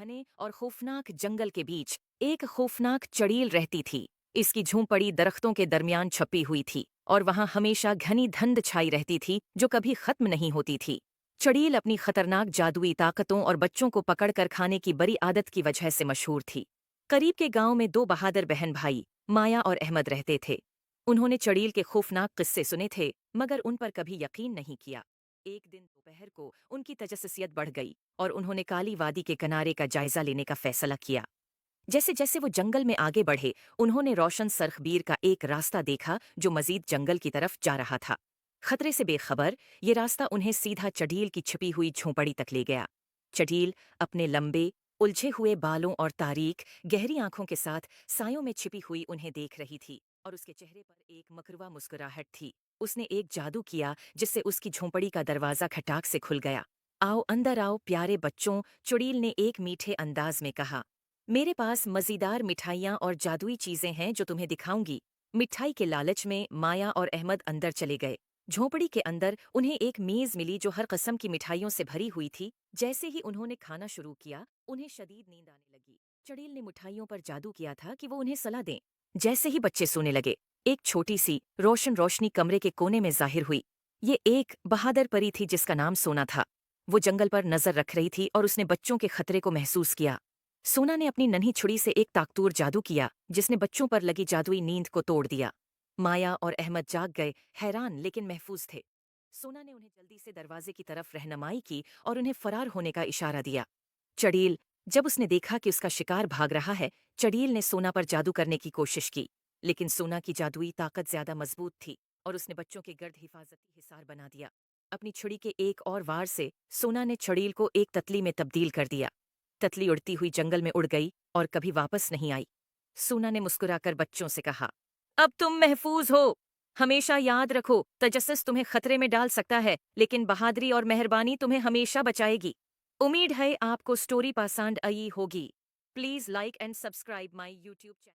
घने और खौफनाक जंगल के बीच एक खौफनाक चड़ील रहती थी। इसकी झोंपड़ी दरख्तों के दरमियान छपी हुई थी और वहां हमेशा घनी धुंध छाई रहती थी जो कभी खत्म नहीं होती थी। चड़ील अपनी खतरनाक जादुई ताकतों और बच्चों को पकड़कर खाने की बड़ी आदत की वजह से मशहूर थी। करीब के गांव में दो बहादुर बहन भाई माया और अहमद रहते थे। उन्होंने चड़ील के खौफनाक किस्से सुने थे मगर उन पर कभी यकीन नहीं किया। एक दिन दोपहर को उनकी तजस्सुसियत बढ़ गई और उन्होंने काली वादी के किनारे का जायजा लेने का फैसला किया। जैसे जैसे वो जंगल में आगे बढ़े उन्होंने रोशन सरखबीर का एक रास्ता देखा जो मजीद जंगल की तरफ जा रहा था। खतरे से बेखबर ये रास्ता उन्हें सीधा चढ़ील की छिपी हुई झोंपड़ी तक ले गया। चढ़ील अपने लंबे उलझे हुए बालों और तारीक गहरी आंखों के साथ सायों में छिपी हुई उन्हें देख रही थी और उसके चेहरे पर एक मकरुआ मुस्कुराहट थी। उसने एक जादू किया जिससे उसकी झोंपड़ी का दरवाजा खटाक से खुल गया। आओ अंदर आओ प्यारे बच्चों, चुड़ील ने एक मीठे अंदाज में कहा। मेरे पास मज़ेदार मिठाइयाँ और जादुई चीजें हैं जो तुम्हें दिखाऊंगी। मिठाई के लालच में माया और अहमद अंदर चले गए। झोंपड़ी के अंदर उन्हें एक मेज मिली जो हर किस्म की मिठाइयों से भरी हुई थी। जैसे ही उन्होंने खाना शुरू किया उन्हें शदीद नींद आने लगी। चड़ील ने मिठाइयों पर जादू किया था कि वो उन्हें सलाह दें। जैसे ही बच्चे सोने लगे एक छोटी सी रोशनी कमरे के कोने में जाहिर हुई। ये एक बहादुर परी थी जिसका नाम सोना था। वो जंगल पर नजर रख रही थी और उसने बच्चों के खतरे को महसूस किया। सोना ने अपनी नन्ही छुरी से एक ताकतूर जादू किया जिसने बच्चों पर लगी जादुई नींद को तोड़ दिया। माया और अहमद जाग गए, हैरान लेकिन महफूज थे। सोना ने उन्हें जल्दी से दरवाजे की तरफ रहनुमाई की और उन्हें फरार होने का इशारा दिया। चड़ील जब उसने देखा कि उसका शिकार भाग रहा है, चड़ील ने सोना पर जादू करने की कोशिश की, लेकिन सोना की जादुई ताकत ज्यादा मजबूत थी और उसने बच्चों के गर्द हिफाजती हिसार बना दिया। अपनी छुरी के एक और वार से सोना ने चड़ील को एक ततली में तब्दील कर दिया। ततली उड़ती हुई जंगल में उड़ गई और कभी वापस नहीं आई। सोना ने मुस्कुराकर बच्चों से कहा, अब तुम महफूज हो। हमेशा याद रखो, तजस्सुस तुम्हें खतरे में डाल सकता है लेकिन बहादुरी और मेहरबानी तुम्हें हमेशा बचाएगी। उम्मीद है आपको स्टोरी पसंद आई होगी। Please like and subscribe my YouTube channel.